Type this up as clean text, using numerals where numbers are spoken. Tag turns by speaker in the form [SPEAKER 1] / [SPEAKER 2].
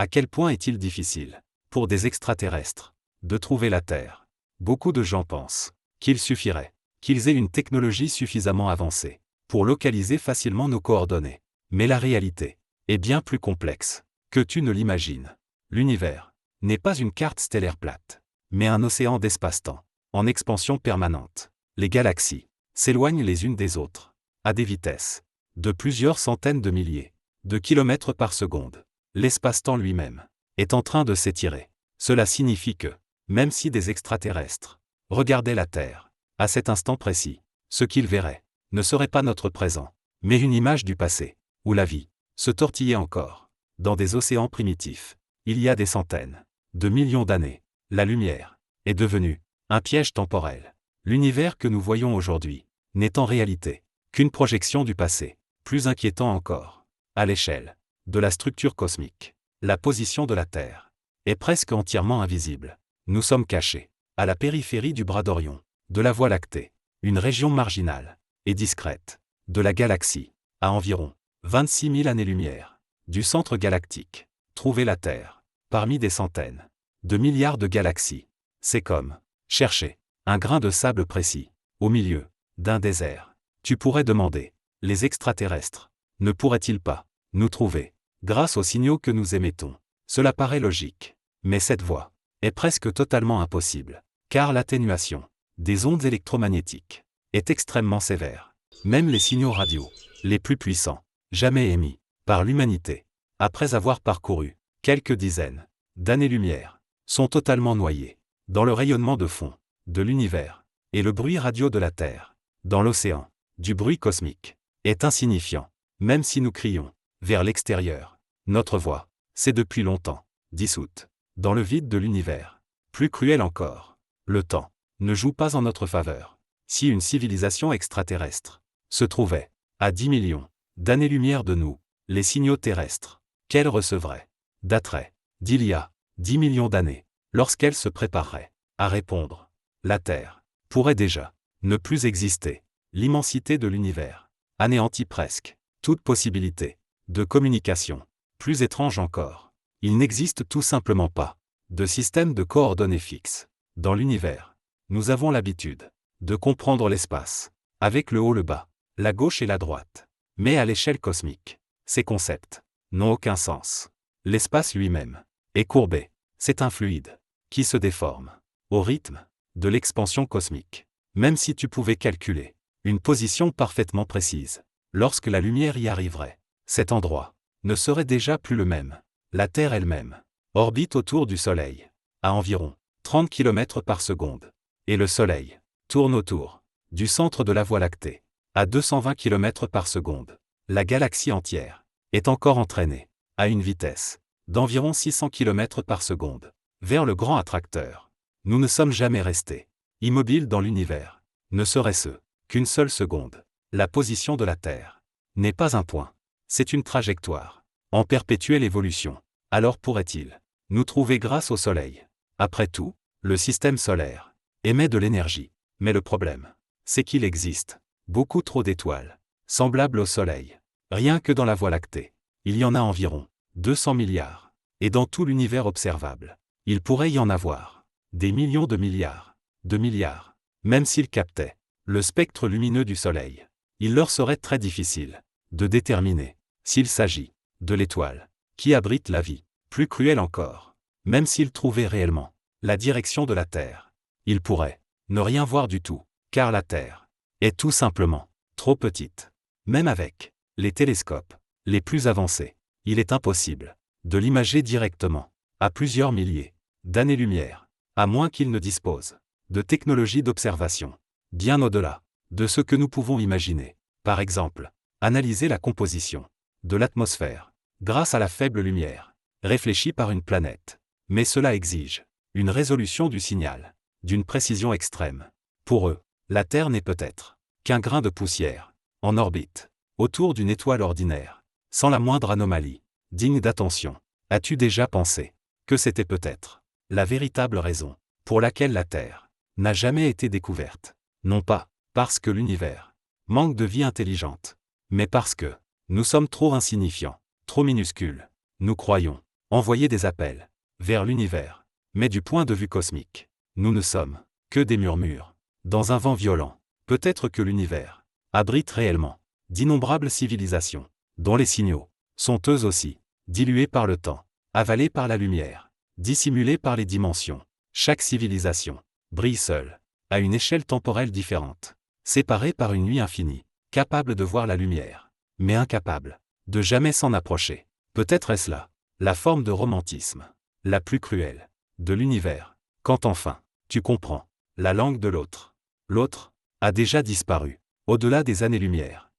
[SPEAKER 1] À quel point est-il difficile, pour des extraterrestres, de trouver la Terre? Beaucoup de gens pensent qu'il suffirait qu'ils aient une technologie suffisamment avancée pour localiser facilement nos coordonnées. Mais la réalité est bien plus complexe que tu ne l'imagines. L'univers n'est pas une carte stellaire plate, mais un océan d'espace-temps, en expansion permanente. Les galaxies s'éloignent les unes des autres, à des vitesses de plusieurs centaines de milliers de kilomètres par seconde. L'espace-temps lui-même est en train de s'étirer. Cela signifie que, même si des extraterrestres regardaient la Terre, à cet instant précis, ce qu'ils verraient ne serait pas notre présent, mais une image du passé, où la vie se tortillait encore. Dans des océans primitifs, il y a des centaines de millions d'années, la lumière est devenue un piège temporel. L'univers que nous voyons aujourd'hui n'est en réalité qu'une projection du passé. Plus inquiétant encore, à l'échelle de la structure cosmique, la position de la Terre est presque entièrement invisible. Nous sommes cachés à la périphérie du bras d'Orion, de la Voie lactée, une région marginale et discrète de la galaxie, à environ 26 000 années-lumière du centre galactique. Trouver la Terre parmi des centaines de milliards de galaxies, c'est comme chercher un grain de sable précis au milieu d'un désert. Tu pourrais demander, les extraterrestres ne pourraient-ils pas nous trouver grâce aux signaux que nous émettons? Cela paraît logique, mais cette voie est presque totalement impossible, car l'atténuation des ondes électromagnétiques est extrêmement sévère. Même les signaux radio les plus puissants jamais émis par l'humanité, après avoir parcouru quelques dizaines d'années-lumière, sont totalement noyés dans le rayonnement de fond de l'univers, et le bruit radio de la Terre, dans l'océan du bruit cosmique, est insignifiant, même si nous crions vers l'extérieur. Notre voix s'est depuis longtemps dissoute dans le vide de l'univers. Plus cruel encore, le temps ne joue pas en notre faveur. Si une civilisation extraterrestre se trouvait à 10 millions d'années-lumière de nous, les signaux terrestres qu'elle recevrait dateraient d'il y a 10 millions d'années, lorsqu'elle se préparerait à répondre. La Terre pourrait déjà ne plus exister. L'immensité de l'univers anéantit presque toute possibilité de communication. Plus étrange encore, il n'existe tout simplement pas de système de coordonnées fixe. Dans l'univers, nous avons l'habitude de comprendre l'espace avec le haut, le bas, la gauche et la droite. Mais à l'échelle cosmique, ces concepts n'ont aucun sens. L'espace lui-même est courbé. C'est un fluide qui se déforme au rythme de l'expansion cosmique. Même si tu pouvais calculer une position parfaitement précise, lorsque la lumière y arriverait, cet endroit ne serait déjà plus le même. La Terre elle-même orbite autour du Soleil à environ 30 km par seconde, et le Soleil tourne autour du centre de la Voie lactée à 220 km par seconde. La galaxie entière est encore entraînée à une vitesse d'environ 600 km par seconde vers le grand attracteur. Nous ne sommes jamais restés immobiles dans l'univers, ne serait-ce qu'une seule seconde. La position de la Terre n'est pas un point, c'est une trajectoire en perpétuelle évolution. Alors pourrait-il nous trouver grâce au Soleil? Après tout, le système solaire émet de l'énergie, mais le problème, c'est qu'il existe beaucoup trop d'étoiles semblables au Soleil. Rien que dans la Voie lactée, il y en a environ 200 milliards, et dans tout l'univers observable, il pourrait y en avoir des millions de milliards, même s'ils captaient le spectre lumineux du Soleil. Il leur serait très difficile de déterminer s'il s'agit de l'étoile qui abrite la vie. Plus cruel encore, même s'ils trouvaient réellement la direction de la Terre, ils pourraient ne rien voir du tout, car la Terre est tout simplement trop petite. Même avec les télescopes les plus avancés, il est impossible de l'imager directement à plusieurs milliers d'années-lumière, à moins qu'ils ne disposent de technologies d'observation bien au-delà de ce que nous pouvons imaginer. Par exemple, analyser la composition de l'atmosphère grâce à la faible lumière réfléchie par une planète. Mais cela exige une résolution du signal d'une précision extrême. Pour eux, la Terre n'est peut-être qu'un grain de poussière en orbite autour d'une étoile ordinaire, sans la moindre anomalie digne d'attention. As-tu déjà pensé que c'était peut-être la véritable raison pour laquelle la Terre n'a jamais été découverte? Non pas parce que l'univers manque de vie intelligente, mais parce que nous sommes trop insignifiants, trop minuscules. Nous croyons envoyer des appels vers l'univers. Mais du point de vue cosmique, nous ne sommes que des murmures. Dans un vent violent, peut-être que l'univers abrite réellement d'innombrables civilisations, dont les signaux sont eux aussi dilués par le temps, avalés par la lumière, dissimulés par les dimensions. Chaque civilisation brille seule, à une échelle temporelle différente, séparée par une nuit infinie, capable de voir la lumière, mais incapable de jamais s'en approcher. Peut-être est-ce là la forme de romantisme la plus cruelle de l'univers, quand enfin tu comprends la langue de l'autre. L'autre a déjà disparu, au-delà des années-lumière.